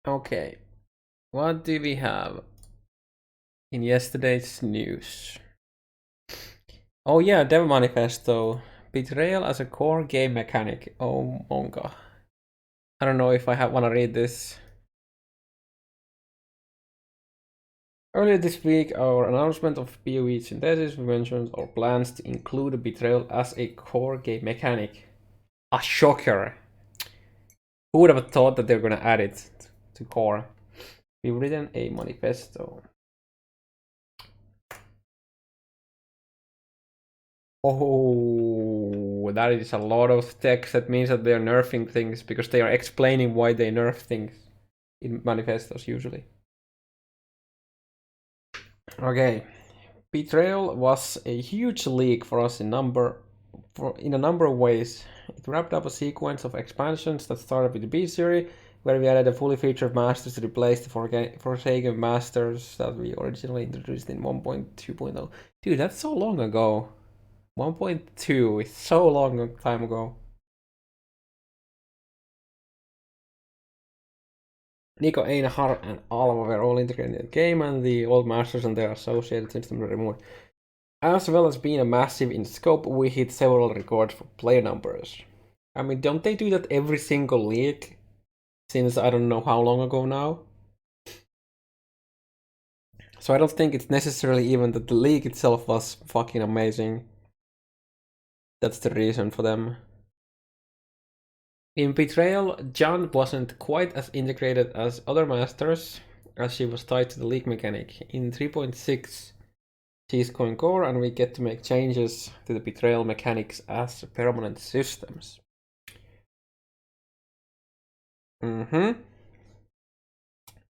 Okay, what do we have in yesterday's news? Oh yeah, Dev Manifesto. Betrayal as a core game mechanic. Oh god. I don't know if I want to read this. Earlier this week, our announcement of POE synthesis, we mentioned our plans to include betrayal as a core game mechanic. A shocker. Who would have thought that they're gonna add it to core? We've written a manifesto. Oh, that is a lot of text. That means that they're nerfing things because they are explaining why they nerf things in manifestos usually. Okay, Betrayal was a huge leak for us in a number of ways. It wrapped up a sequence of expansions that started with the B series, where we added a fully featured masters to replace the Forsaken masters that we originally introduced in 1.2.0. Dude, that's so long ago. 1.2 is so long time ago. Nico, Einhar, and Alva were all integrated in the game, and the old masters and their associated systems were removed. As well as being a massive in scope, we hit several records for player numbers. I mean, don't they do that every single league? Since I don't know how long ago now. So I don't think it's necessarily even that the league itself was fucking amazing. That's the reason for them. In Betrayal, Jan wasn't quite as integrated as other masters, as she was tied to the league mechanic. In 3.6, she's going core, and we get to make changes to the Betrayal mechanics as permanent systems. In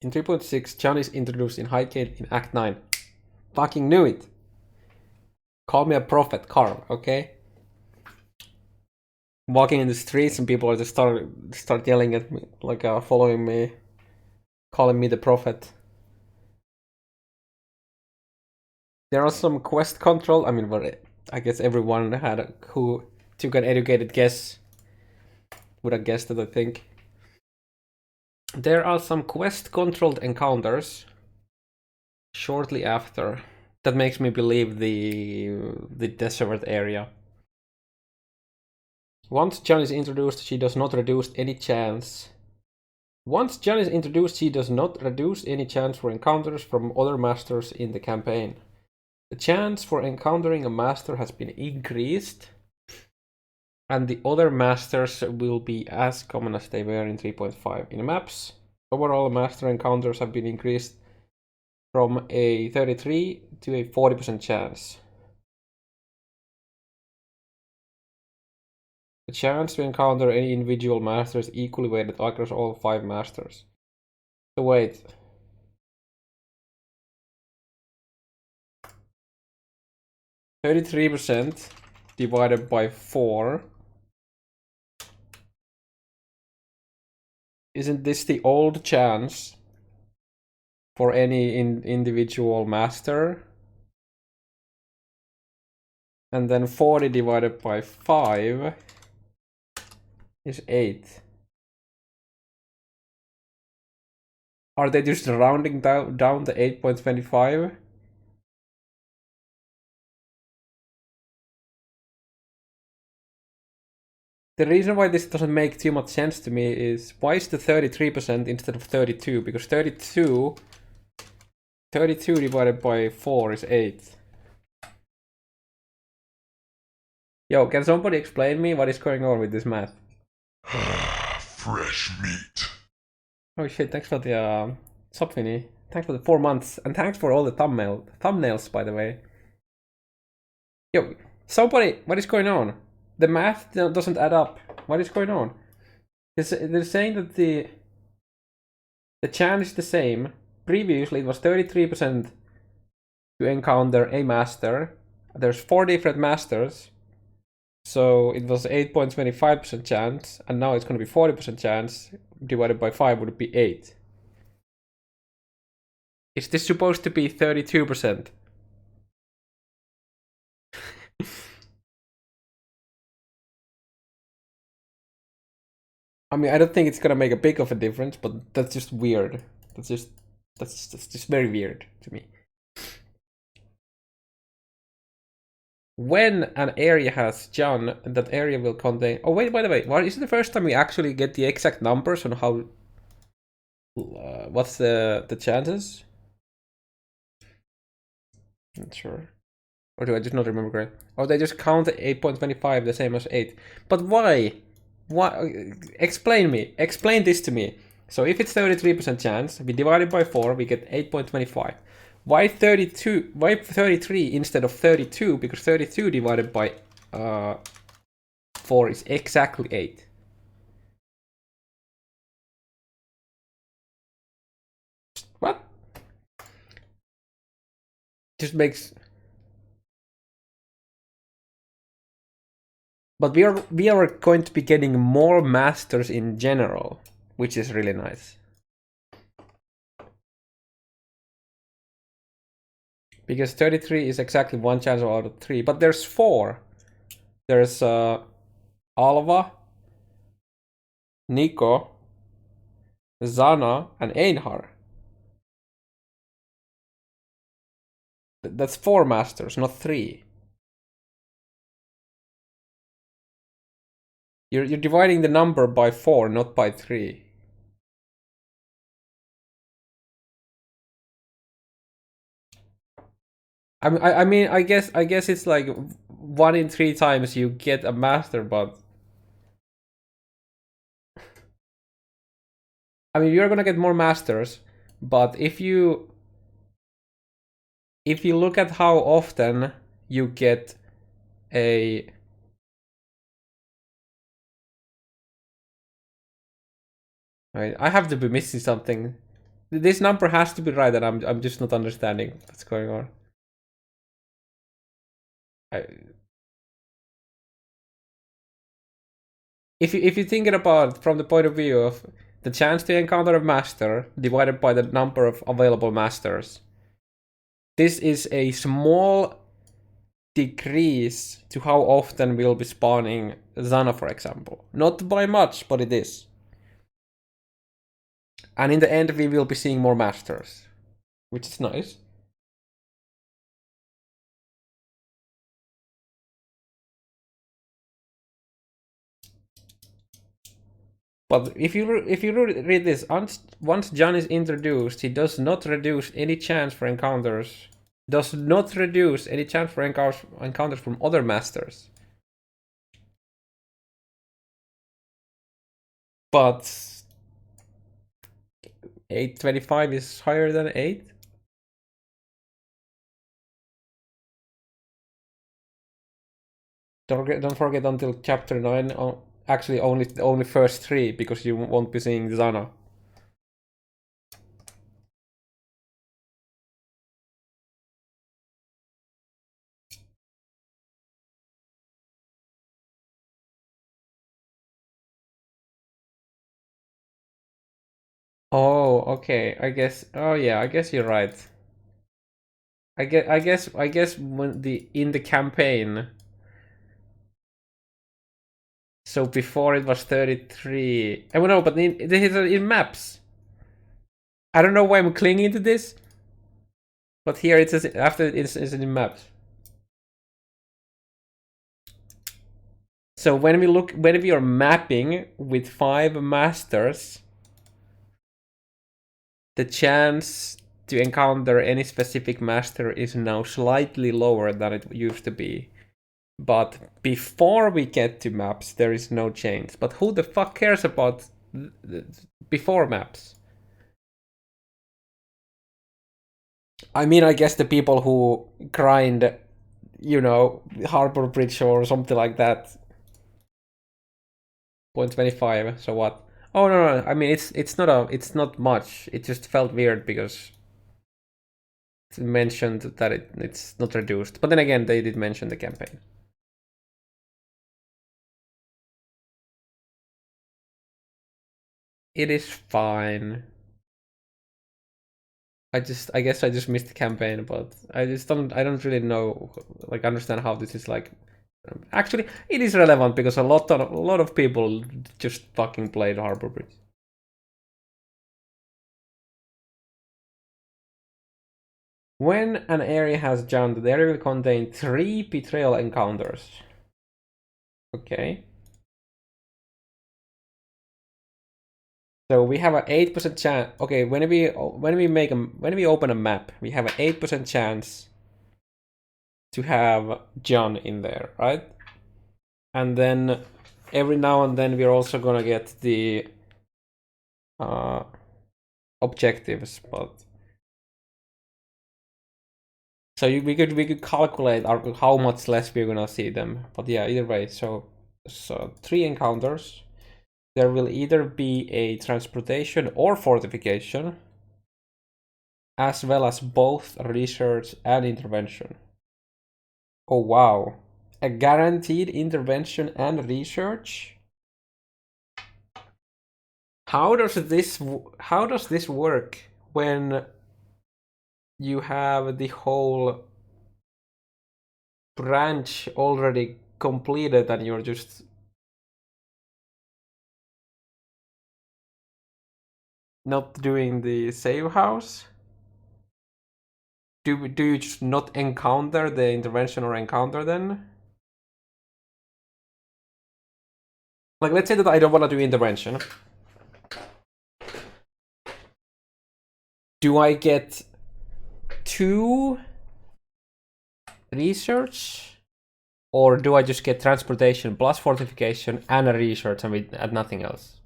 3.6, Jan is introduced in Highgate in Act 9. Fucking knew it! Call me a prophet, Carl, okay? Walking in the streets and people are just start yelling at me, like following me, calling me the prophet. There are some quest control. I mean, I guess everyone who took an educated guess would have guessed it, I think. There are some quest controlled encounters shortly after. That makes me believe the desert area. Once Jan is introduced, she does not reduce any chance. Once Jan is introduced, she does not reduce any chance for encounters from other masters in the campaign. The chance for encountering a master has been increased, and the other masters will be as common as they were in 3.5. In maps, overall master encounters have been increased from a 33 to a 40% chance. The chance to encounter any individual master is equally weighted across all 5 masters. So wait. %33 divided by 4. Isn't this the old chance for any individual master? And then 40 divided by 5 is 8. Are they just rounding down the 8.25? The reason why this doesn't make too much sense to me is, why is the 33% instead of 32? Because 32 divided by 4 is 8. Yo, can somebody explain me what is going on with this math? Fresh meat. Oh shit, thanks for the Subfini. Thanks for the 4 months, and thanks for all the thumbnails, by the way. Yo, somebody, what is going on? The math doesn't add up. What is going on? They're saying that the chance is the same. Previously, it was 33% to encounter a master. There's 4 different masters. So it was 8.25% chance, and now it's going to be 40% chance. Divided by 5 would be 8. Is this supposed to be 32%? I mean, I don't think it's gonna make a big of a difference, but that's just weird. That's just very weird to me. When an area has John, that area will contain. Oh wait, by the way, what is it the first time we actually get the exact numbers on how? What's the chances? Not sure. Or do I just not remember correct? Oh, they just count 8.25 the same as 8. But why? Why? Explain me. Explain this to me. So if it's 33% chance, we divide it by 4, we get 8.25. Why 32? Why 33 instead of 32? Because 32 divided by 4 is exactly 8. What? Just makes... But we are going to be getting more masters in general, which is really nice. Because 33 is exactly one chance out of 3, but there's 4. There's Alva, Nico, Zana, and Einhar. That's 4 masters, not 3. You're dividing the number by 4, not by 3. I mean, I guess it's like 1 in 3 times you get a master, but I mean, you're gonna get more masters, but if you look at how often you get a I have to be missing something. This number has to be right, and I'm just not understanding what's going on. If you think it about from the point of view of the chance to encounter a master divided by the number of available masters, this is a small decrease to how often we'll be spawning Zana, for example. Not by much, but it is. And in the end, we will be seeing more masters, which is nice. But if you read this, once John is introduced, he does not reduce any chance for encounters. Does not reduce any chance for encounters from other masters. But 825 is higher than 8. Don't forget until chapter 9. Actually, only first 3, because you won't be seeing Zana. Oh, okay. I guess. Oh yeah, I guess you're right. I guess when in the campaign. So before it was 33. I don't know, but in maps. I don't know why I'm clinging to this, but here it says after it's in maps. So when we are mapping with 5 masters, the chance to encounter any specific master is now slightly lower than it used to be. But before we get to maps, there is no change. But who the fuck cares about before maps? I mean, I guess the people who grind, Harbor Bridge or something like that. 0.25, so what? Oh no, I mean it's not much. It just felt weird because it's mentioned that it's not reduced. But then again, they did mention the campaign. It is fine. I guess I just missed the campaign, but I don't really know, like, understand how this is like Actually, it is relevant because a lot of people just fucking played Harbor Bridge. When an area has jumped, the area will contain 3 betrayal encounters. Okay. So we have an 8% chance. Okay, when we open a map, we have an 8% chance to have John in there, right? And then every now and then we're also gonna get the objectives, but so we could calculate how much less we're gonna see them. But yeah, either way, so 3 encounters. There will either be a transportation or fortification, as well as both research and intervention. Oh wow. A guaranteed intervention and research? How does this work when you have the whole branch already completed and you're just not doing the save house? Do you just not encounter the intervention or encounter then? Like, let's say that I don't want to do intervention. Do I get 2 research? Or do I just get transportation plus fortification and a research and nothing else?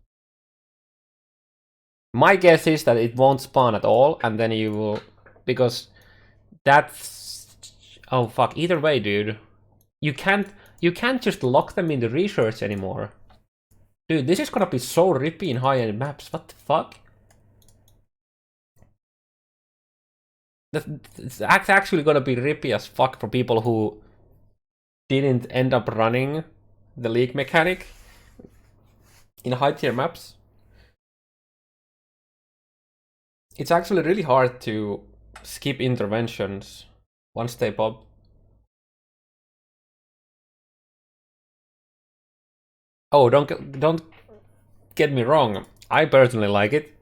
My guess is that it won't spawn at all, and then you will... Because that's... Oh fuck, either way, dude. You can't just lock them in the research anymore. Dude, this is gonna be so rippy in high-end maps. What the fuck? It's actually gonna be rippy as fuck for people who didn't end up running the league mechanic in high-tier maps. It's actually really hard to skip interventions once they pop. Oh, don't get me wrong. I personally like it,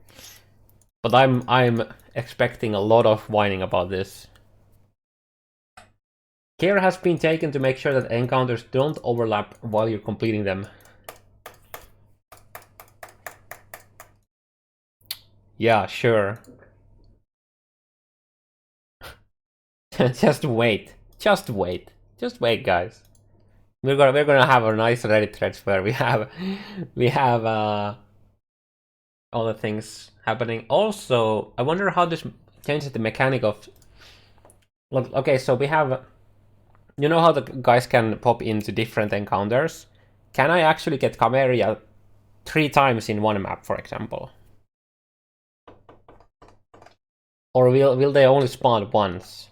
but I'm expecting a lot of whining about this. Care has been taken to make sure that encounters don't overlap while you're completing them. Yeah, sure. Just wait. Just wait. Just wait, guys. We're gonna have a nice Reddit thread where we have all the things happening. Also, I wonder how this changes the mechanic of... Look, okay, so we have... You know how the guys can pop into different encounters? Can I actually get Cameria 3 times in one map, for example? Or will they only spawn once?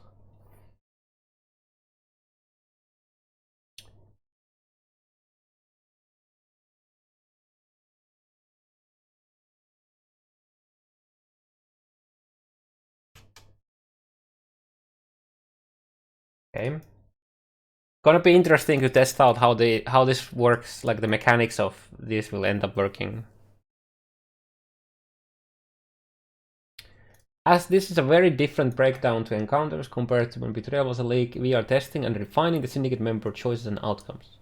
Okay. Gonna be interesting to test out how this works, like the mechanics of this will end up working. As this is a very different breakdown to encounters compared to when Betrayal was a league, we are testing and refining the Syndicate member choices and outcomes.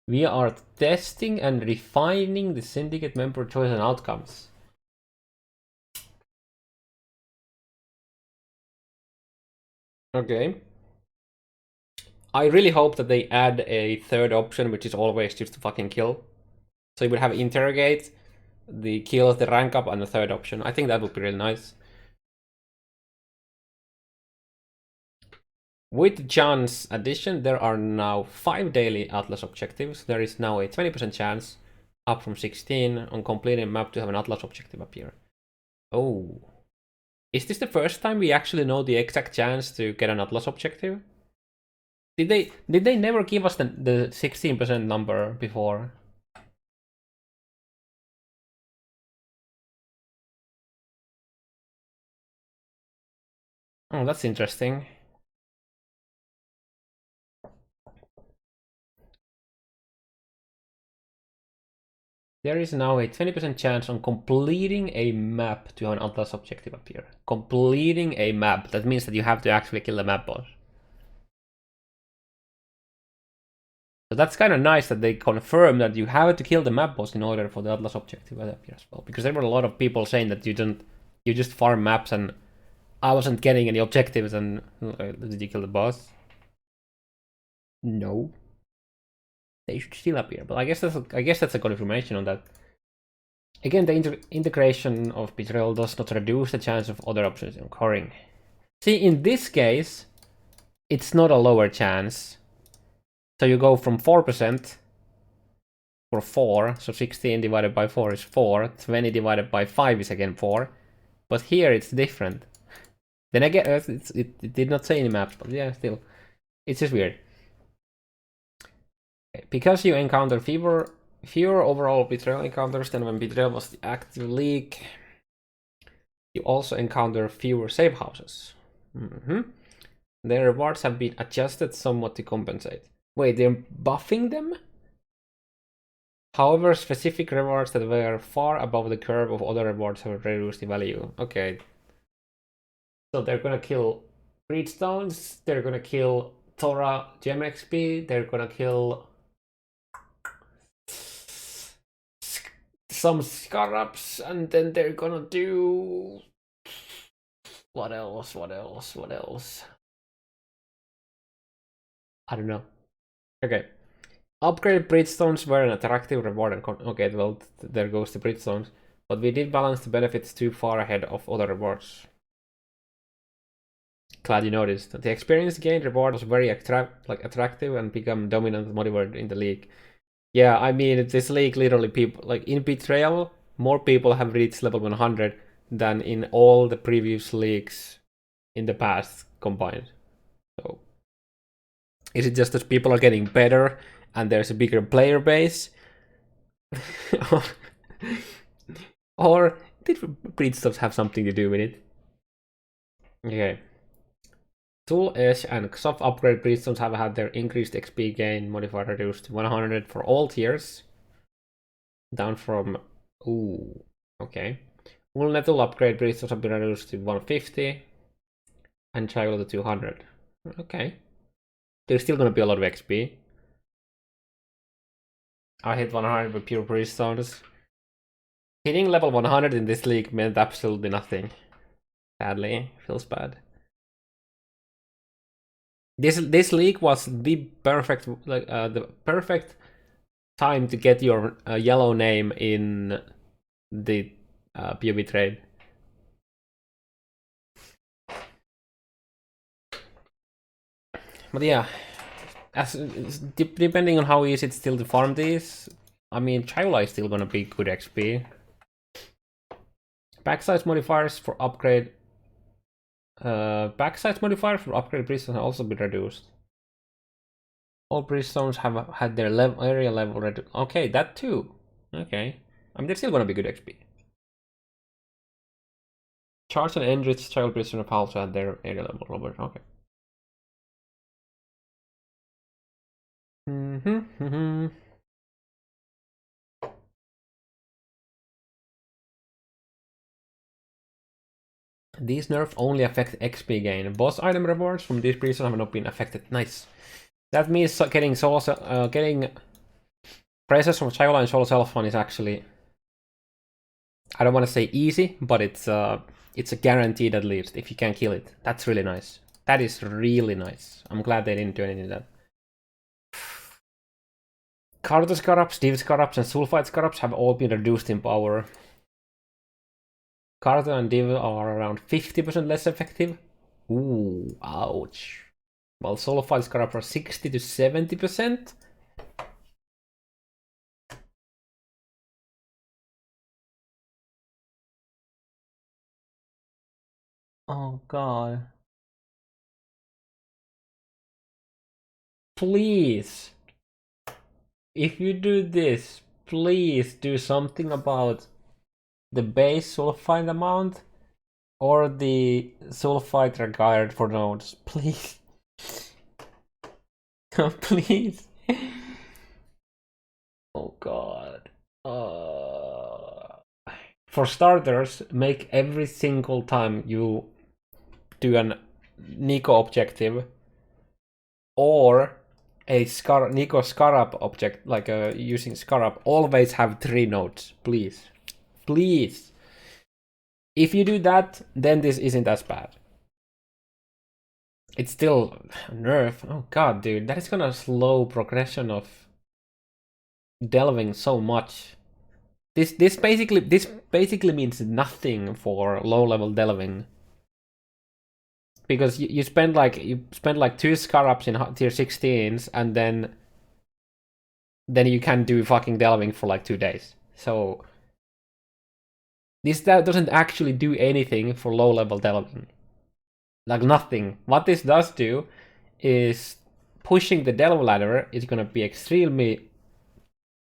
We are testing and refining the Syndicate member choices and outcomes. Okay. I really hope that they add a 3rd option, which is always just to fucking kill. So you would have interrogate, the kills, the rank up, and the 3rd option. I think that would be really nice. With John's addition, there are now 5 daily Atlas objectives. There is now a 20% chance, up from 16, on completing a map to have an Atlas objective appear. Oh. Is this the first time we actually know the exact chance to get an Atlas objective? Did they never give us the 16% number before? Oh, that's interesting. There is now a 20% chance on completing a map to have an Atlas objective appear. Completing a map. That means that you have to actually kill the map boss. So that's kind of nice that they confirm that you have to kill the map boss in order for the Atlas objective to appear as well. Because there were a lot of people saying that you just farm maps and I wasn't getting any objectives and did you kill the boss? No. They should still appear, but I guess that's a confirmation on that. Again, the integration of Betrayal does not reduce the chance of other options occurring. See, in this case, it's not a lower chance. So you go from 4% for 4, so 16 divided by 4 is 4, 20 divided by 5 is again 4. But here it's different. Then again, it did not say any maps, but yeah, still. It's just weird. Because you encounter fewer overall Betrayal encounters than when Betrayal was the active league, you also encounter fewer safe houses. Their rewards have been adjusted somewhat to compensate. Wait, they're buffing them? However, specific rewards that were far above the curve of other rewards have reduced the value. Okay. So they're gonna kill Breedstones, they're gonna kill Thora Gem XP, they're gonna kill some Scarabs, and then they're gonna do... What else? I don't know. Okay. Upgrade Bridgestones were an attractive reward and okay, well, there goes the Bridgestones. But we did balance the benefits too far ahead of other rewards. Glad you noticed. The experience gain reward was very attractive and become dominant modifier in the league. Yeah, I mean, this league literally people, like in Betrayal, more people have reached level 100 than in all the previous leagues in the past combined. So, is it just that people are getting better and there's a bigger player base? Or did Breedstones have something to do with it? Okay. Tool Edge and soft upgrade Breedstones have had their increased XP gain modifier reduced to 100 for all tiers. Down from... Ooh, okay. Wool Nettle upgrade Breedstones have been reduced to 150. And Child to 200. Okay. There's still gonna be a lot of XP. I hit 100 with pure Breedstones. Hitting level 100 in this league meant absolutely nothing. Sadly, feels bad. This league was the perfect the perfect time to get your yellow name in the POE trade. But yeah, depending on how easy it's still to farm these, I mean, Chayula is still gonna be good XP. Backsize modifiers for upgrade. Backsize modifiers for upgrade Breedstones have also been reduced. All Breedstones have had their area level reduced. Okay, that too. Okay. I mean, they're still gonna be good XP. Charge and enrich child Breedstone have also had their area level lowered. Okay. These nerfs only affect XP gain. Boss item rewards from these Breedstones have not been affected. Nice. That means getting praises from Chayula and Solo Self-Fun is actually, I don't want to say easy, but it's a guaranteed at least if you can kill it. That's really nice. That is really nice. I'm glad they didn't do anything to that. Carter Scarabs, Div Scarabs, and Sulphite Scarabs have all been reduced in power. Carter and Div are around 50% less effective. Ooh, ouch. While Sulphite Scarabs are 60 to 70%. Oh god. Please. If you do this, please do something about the base sulfite amount or the sulfite required for nodes. Please. Please. Oh god. For starters, make every single time you do an Nico objective or a Nico Scarab object, like using Scarab, always have 3 nodes, please. Please. If you do that, then this isn't as bad. It's still nerf. Oh god, dude, that is gonna slow progression of delving so much. This basically means nothing for low-level delving. Because you spend like 2 scarabs in tier 16s and then you can do fucking delving for like 2 days. So this doesn't actually do anything for low-level delving. Like nothing. What this does do is pushing the delve ladder is gonna be extremely,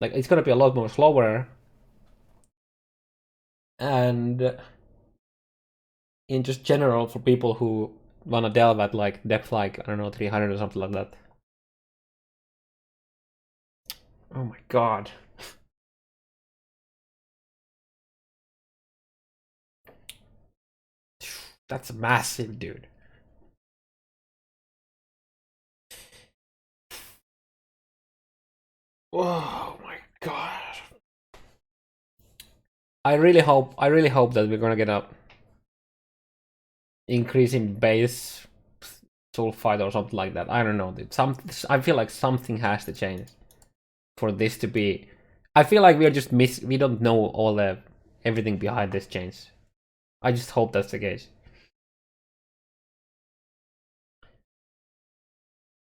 like, it's gonna be a lot more slower. And in just general, for people who wanna delve at like depth like, I don't know, 300 or something like that. Oh my god. That's massive, dude. Oh my god. I really hope that we're gonna get a increase in base sulphite or something like that. I don't know. I feel like something has to change for this to be. I feel like we are just we don't know all everything behind this change. I just hope that's the case.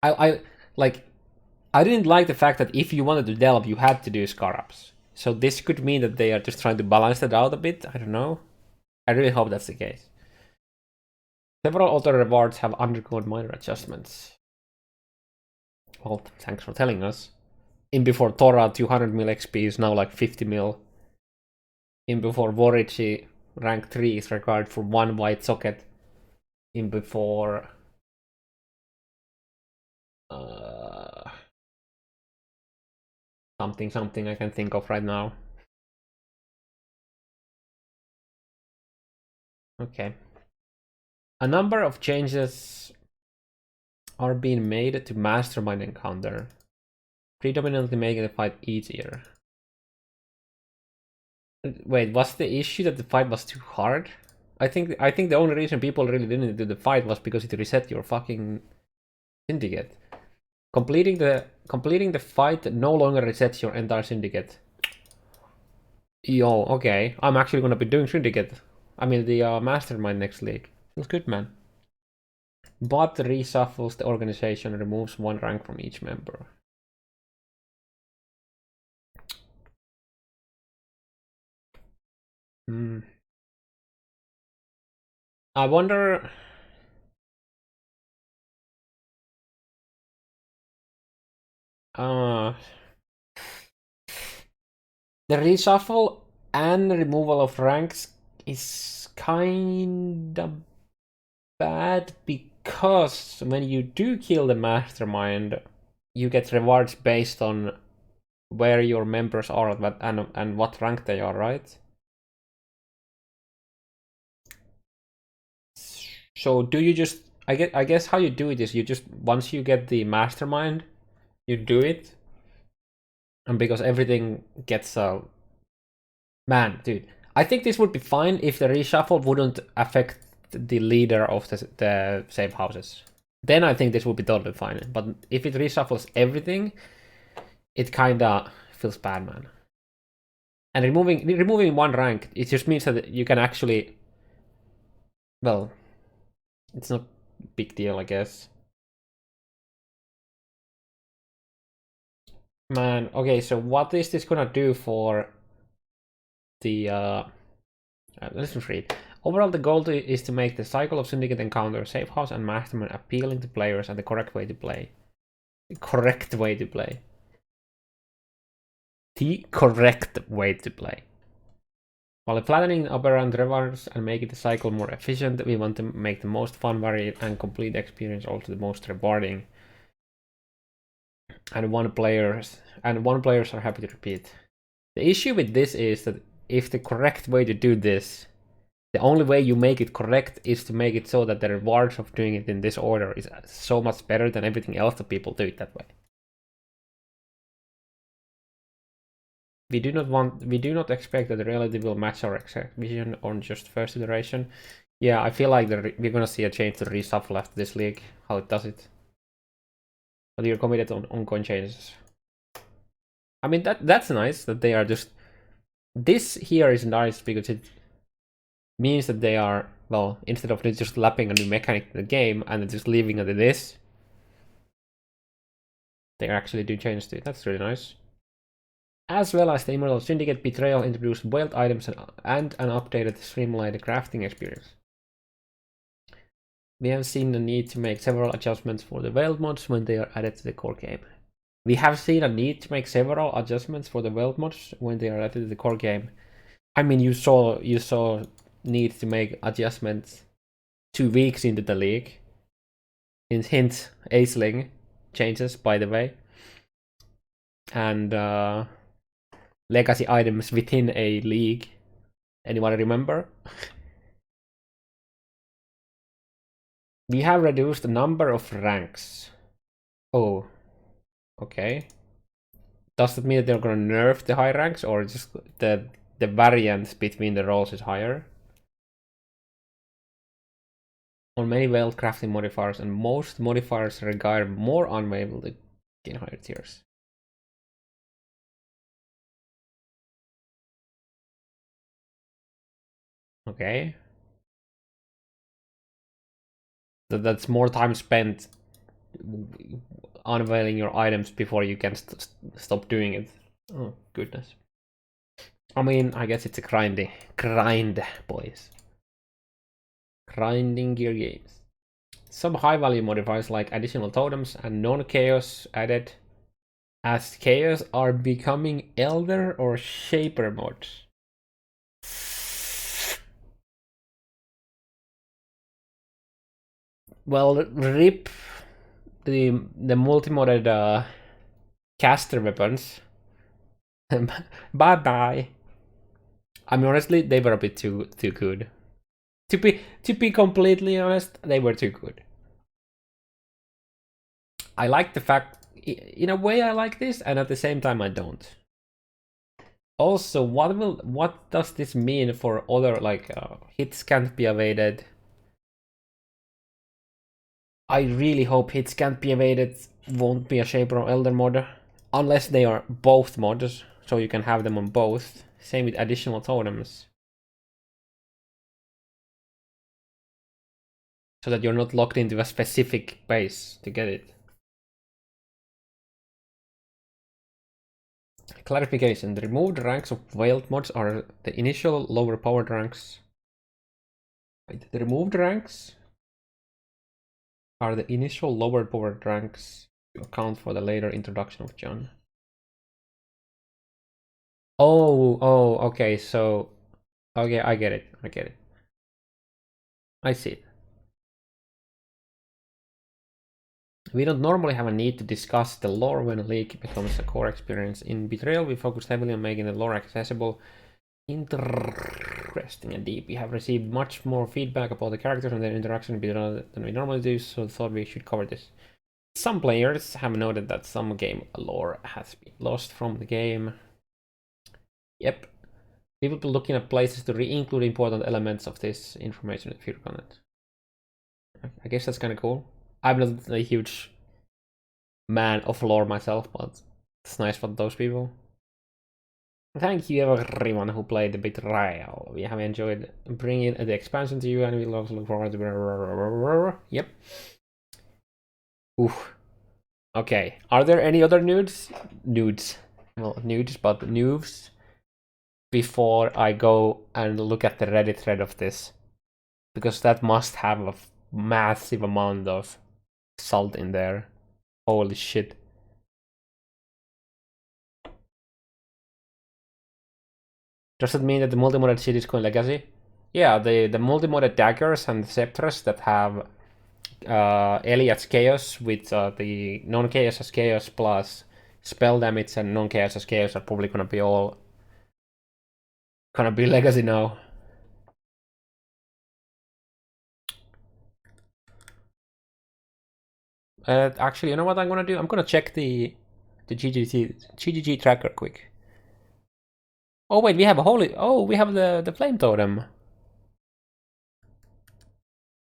I didn't like the fact that if you wanted to delve, you had to do scarabs. So this could mean that they are just trying to balance that out a bit. I don't know. I really hope that's the case. Several auto rewards have undergone minor adjustments. Well, thanks for telling us. In before Tora, 200 mil XP is now like 50 mil. In before Vorici, rank 3 is required for 1 white socket. In before something I can think of right now. Okay. A number of changes are being made to Mastermind encounter, predominantly making the fight easier. Wait, what's the issue that the fight was too hard? I think the only reason people really didn't do the fight was because it reset your fucking syndicate. Completing the fight no longer resets your entire syndicate. Yo, okay. I'm actually gonna be doing syndicate. I mean the Mastermind next league. Feels good, man. But reshuffles the organization and removes 1 rank from each member. I wonder. The reshuffle and removal of ranks is kinda bad because when you do kill the Mastermind, you get rewards based on where your members are and what rank they are, right? So do you just, I guess how you do it is you just, once you get the Mastermind, you do it, and because everything gets man, dude, I think this would be fine if the reshuffle wouldn't affect the leader of the safe houses. Then I think this would be totally fine. But if it reshuffles everything, it kinda feels bad, man. And removing 1 rank, it just means that you can actually, well, it's not a big deal, I guess. Man, okay, so what is this gonna do for the let's read. Overall, the goal is to make the cycle of Syndicate encounter, safe house, and Mastermind appealing to players and the correct way to play. The correct way to play. The correct way to play. While flattening aberrant rewards and making the cycle more efficient, we want to make the most fun, varied, and complete experience also the most rewarding. And one players are happy to repeat. The issue with this is that if the correct way to do this, the only way you make it correct is to make it so that the rewards of doing it in this order is so much better than everything else that people do it that way. We do not expect that the reality will match our exact vision on just first iteration. Yeah, I feel like we're gonna see a change to reshuffle after this league, how it does it. But you're committed on ongoing changes. I mean, that's nice that they are just... This here is nice because it means that they are, well, instead of just lapping a new mechanic to the game and just leaving it at this, they actually do changes to it. That's really nice. As well as the Immortal Syndicate Betrayal introduced wild items and an updated streamlined crafting experience. We have seen the need to make several adjustments for the Veiled mods when they are added to the core game. We have seen a need to make several adjustments for the Veiled mods when they are added to the core game. I mean, you saw need to make adjustments 2 weeks into the league. Hint, Aisling changes, by the way. And legacy items within a league. Anyone remember? We have reduced the number of ranks. Oh, okay. Does that mean that they're gonna nerf the high ranks, or just the variance between the roles is higher? On many veiled crafting modifiers, and most modifiers require more unveiled to gain higher tiers. Okay. That's more time spent unveiling your items before you can stop doing it. Oh, goodness. I mean, I guess it's a grind, boys. Grinding gear games. Some high-value modifiers like additional totems and non-chaos added as chaos are becoming elder or shaper mods. Well, rip the multi-modded caster weapons. Bye bye. I mean, honestly, they were a bit too good. To be completely honest, they were too good. I like the fact, in a way, I like this, and at the same time, I don't. Also, what does this mean for other, like, hits can't be evaded? I really hope hits can't be evaded won't be a Shaper or Elder mod, unless they are both mods, so you can have them on both. Same with additional totems. So that you're not locked into a specific base to get it. Clarification, the removed ranks of Veiled mods are the initial lower powered ranks. Wait, the removed ranks are the initial lower powered ranks to account for the later introduction of John. Oh, okay, so... Okay, I get it. I see it. We don't normally have a need to discuss the lore when a league becomes a core experience. In Betrayal, we focused heavily on making the lore accessible, interesting and deep. We have received much more feedback about the characters and their interaction than we normally do, so thought we should cover this. Some players have noted that some game lore has been lost from the game. Yep. We will be looking at places to re-include important elements of this information in future content. I guess that's kind of cool. I'm not a huge man of lore myself, but it's nice for those people. Thank you everyone who played the Betrayal. We have enjoyed bringing the expansion to you, and we'll also look forward to... Yep. Oof. Okay. Are there any other nudes? Well, nudes, but news before I go and look at the Reddit thread of this, because that must have a massive amount of salt in there. Holy shit. Does it mean that the multi-modded shit is going legacy? Yeah, the multi-modded daggers and scepters that have Ellie as chaos with the non-chaos as chaos plus spell damage and non-chaos as chaos are probably gonna be all Gonna be legacy now. Actually, you know what I'm gonna do? I'm gonna check the GGG tracker quick. Oh wait, we have a holy. Oh, we have the flame totem.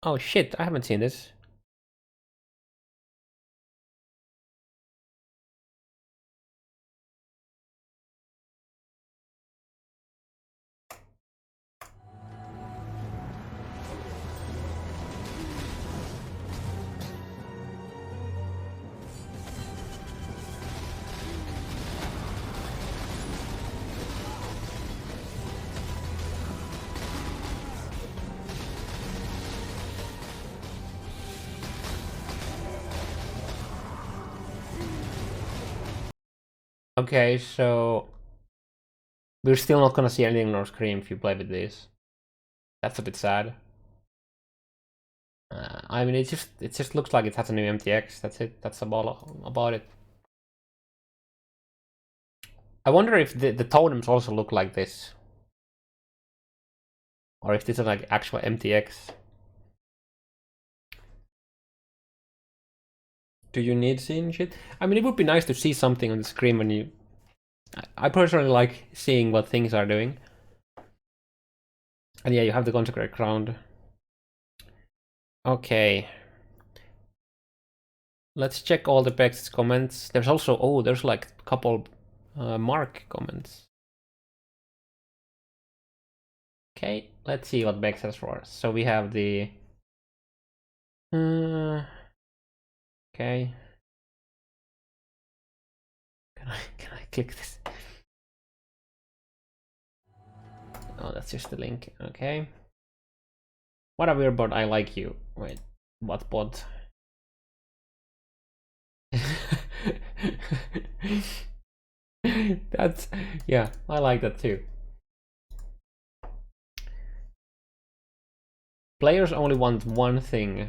Oh shit, I haven't seen this. Okay, so we're still not gonna see anything on our screen if you play with this. That's a bit sad. I mean, it just looks like it has a new MTX. That's it. That's about it. I wonder if the totems also look like this, or if this is like actual MTX. Do you need seeing shit? I mean, it would be nice to see something on the screen when you. I personally like seeing what things are doing. And yeah, you have the consecrate crown. Okay. Let's check all the Bex's comments. There's also, there's like a couple Mark comments. Okay, let's see what Bex has for us. So we have the... okay. Can I click this? Oh, that's just the link. Okay. What a weird bot. I like you. Wait, what bot? That's... yeah, I like that too. Players only want one thing.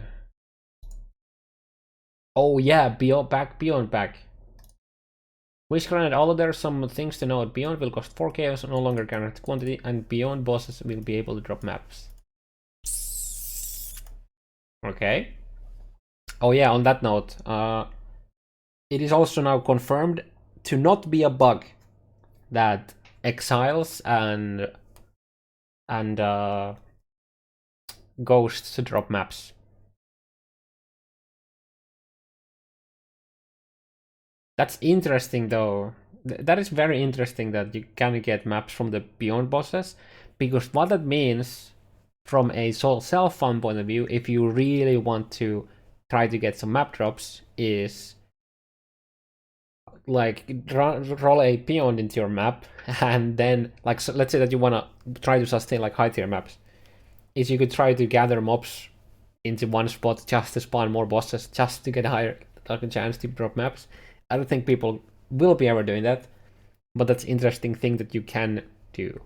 Oh yeah, beyond back. Wish granted, although there are some things to note. Beyond will cost 4 chaos, no longer guaranteed quantity, and beyond bosses will be able to drop maps. Okay. Oh yeah, on that note, it is also now confirmed to not be a bug that exiles and ghosts drop maps. That's interesting though. That is very interesting that you can get maps from the beyond bosses, because what that means from a self-fun point of view, if you really want to try to get some map drops, is like roll a peon into your map, and then like, so let's say that you want to try to sustain like high tier maps, is you could try to gather mobs into one spot just to spawn more bosses, just to get a higher like a chance to drop maps. I don't think people will be ever doing that, but that's an interesting thing that you can do.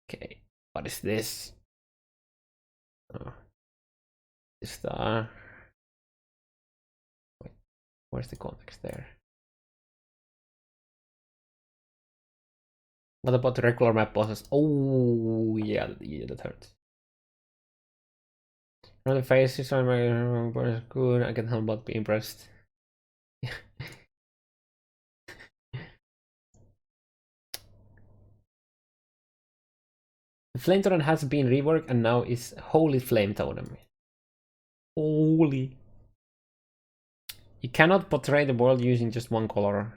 Okay, what is this? Oh, is the... wait, where's the context there? What about the regular map bosses? Oh yeah, that hurts. On the faces on my bonus good, I can't help but be impressed. The Flame Totem has been reworked and now is Holy Flame Totem. Holy. You cannot portray the world using just one color.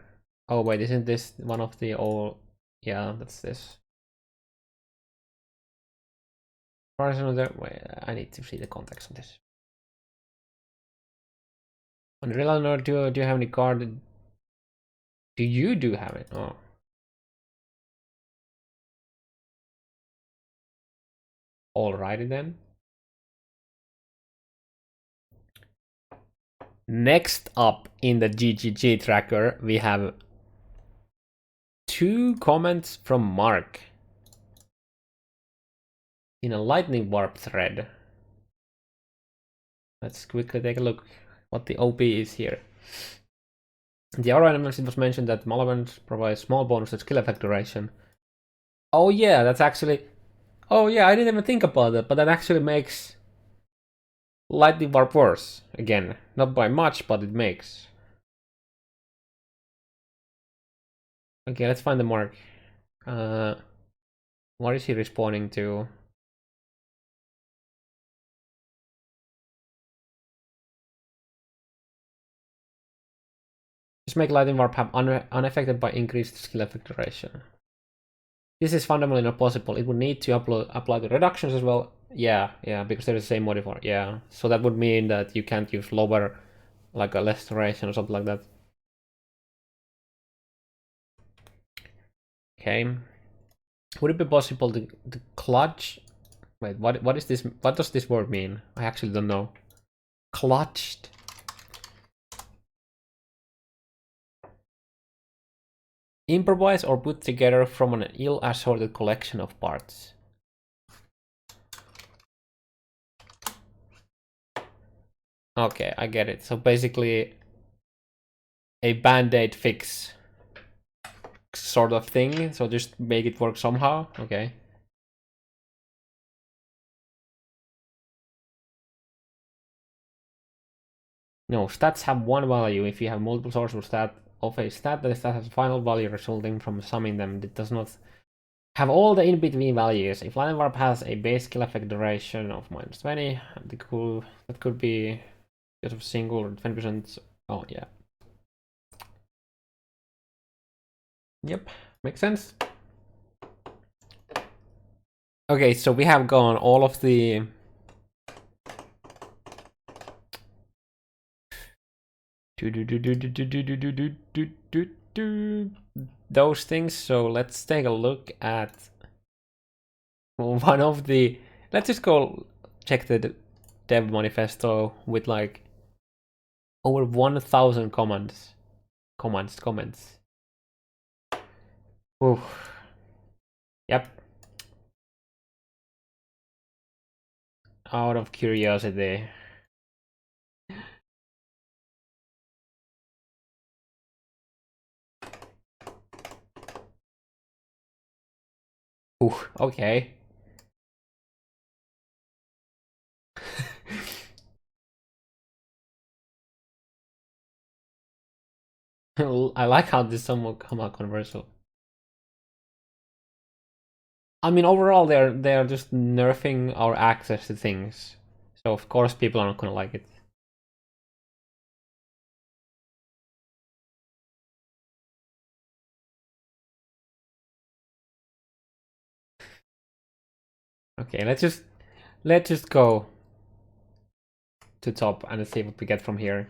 Oh wait, isn't this one of the all... yeah, that's this. Wait, I need to see the context of this. On real node, do you have any card? Do you have it? Oh. Alrighty then. Next up in the GGG tracker, we have 2 comments from Mark in a lightning warp thread. Let's quickly take a look what the OP is here. The other elements, it was mentioned that Malevolence provides small bonus to skill effect duration. Oh yeah, that's actually... Oh yeah, I didn't even think about that, but that actually makes Lightning Warp worse. Again, not by much, but it makes. Okay, let's find the mark. What is he responding to? Just make Lightning Warp have unaffected by increased skill effect duration. This is fundamentally not possible. It would need to apply the reductions as well. Yeah, because they're the same modifier. Yeah, so that would mean that you can't use lower, like a less duration or something like that. Okay. Would it be possible to clutch? Wait, what is this? What does this word mean? I actually don't know. Clutched. Improvise or put together from an ill-assorted collection of parts. Okay, I get it. So basically, a band-aid fix sort of thing. So just make it work somehow. Okay. No, stats have one value. If you have multiple sources of stat of a stat, the stat has a final value resulting from summing them. It does not have all the in-between values. If Lightning Warp has a base skill effect duration of -20, that could be because of single or 20%. Oh yeah. Yep, makes sense. Okay, so we have gone all of the those things. So let's take a look at one of the. Let's just go check the dev manifesto with like over 1,000 comments. Ooh. Yep. Out of curiosity. Ooh, okay. I like how this somewhat come out controversial. I mean, overall, they're just nerfing our access to things, so of course people are not gonna like it. Okay, let's just go to top and see what we get from here.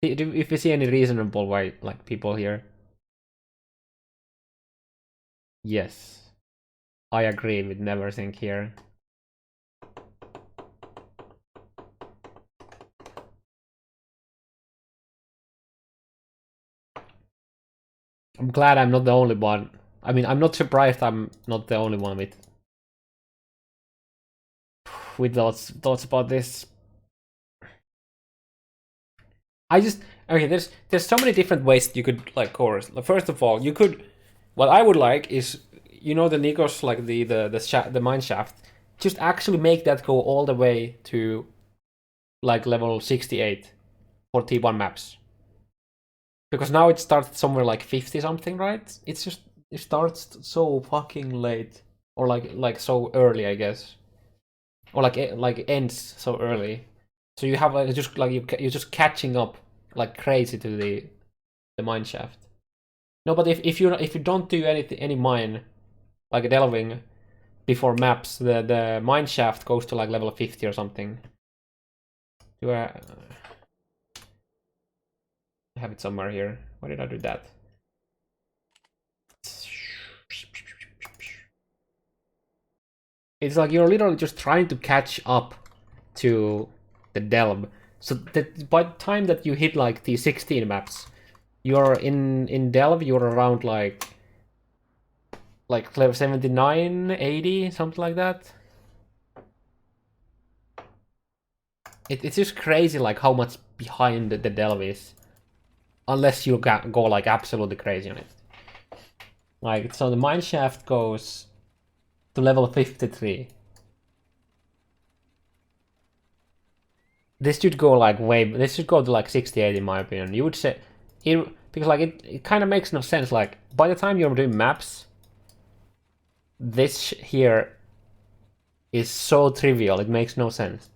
If you see any reasonable why like people here. Yes, I agree with Neverthink here. I'm glad I'm not the only one. I mean, I'm not surprised I'm not the only one with thoughts about this. Okay. There's so many different ways you could like course. First of all, you could. What I would like is, you know, the Nikos, like the mine shaft. Just actually make that go all the way to like level 68 for T1 maps. Because now it starts somewhere like 50 something, right? It's just it starts so fucking late, or like so early, I guess, or like ends so early. So you have like just like you're just catching up like crazy to the mine shaft. No, but if you don't do any mine like delving before maps, the mine shaft goes to like level 50 or something. Do I have it somewhere here? Why did I do that? It's like you're literally just trying to catch up to the delve. So that by the time that you hit like the 16 maps, you're in delve, you're around like level 79, 80, something like that. It's just crazy like how much behind the delve is. unless you go like absolutely crazy on it. Like, so the mineshaft goes to level 53. This should go like this should go to like 68 in my opinion. You would say, because like it kind of makes no sense. Like, by the time you're doing maps, this here is so trivial, it makes no sense.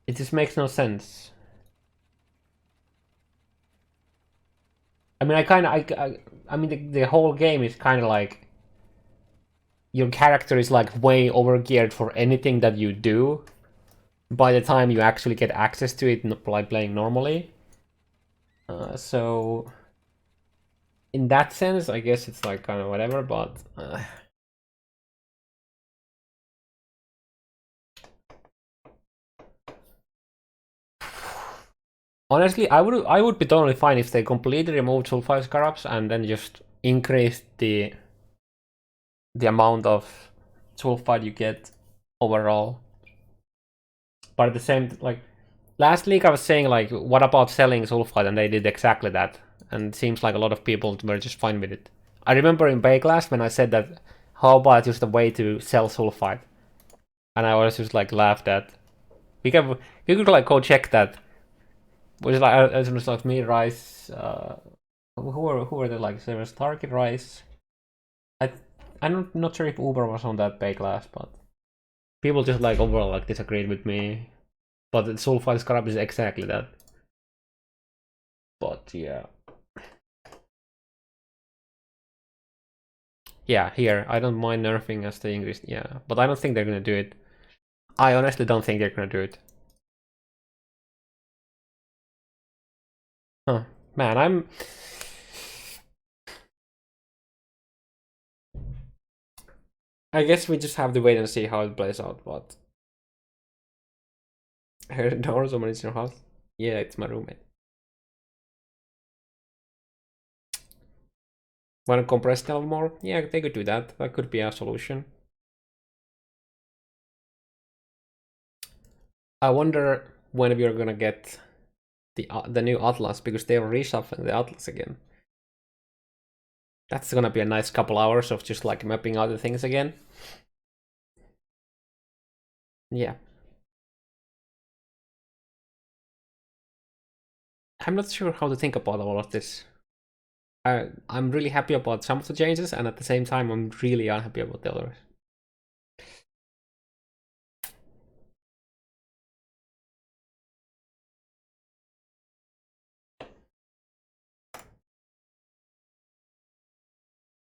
It just makes no sense. I mean, I mean, the whole game is kind of like your character is like way overgeared for anything that you do by the time you actually get access to it by playing normally. So in that sense, I guess it's like kind of whatever, but honestly, I would be totally fine if they completely removed Sulphite scarabs and then just increased the amount of Sulphite you get overall. But at the same, like, last week I was saying, like, what about selling Sulphite? And they did exactly that. And it seems like a lot of people were just fine with it. I remember in Bay class when I said that, how about just a way to sell Sulphite? And I was just like laughed at. You could like go check that. Was like, as it was like me, Rice, who were the like, there was Target, Rice. I'm not sure if Uber was on that Bay class, but people just like overall like disagreed with me. But the Sulphite scarab is exactly that. But yeah. Yeah, here, I don't mind nerfing as the English, yeah. But I don't think they're gonna do it. I honestly don't think they're gonna do it. Huh. Man, I guess we just have to wait and see how it plays out, but... I heard a door, someone in your house? Yeah, it's my roommate. Want to compress them more? Yeah, they could do that. That could be a solution. I wonder when we're gonna get the new Atlas, because they're reshuffling the Atlas again. That's gonna be a nice couple hours of just like mapping out the things again. Yeah. I'm not sure how to think about all of this. I'm really happy about some of the changes, and at the same time, I'm really unhappy about the others.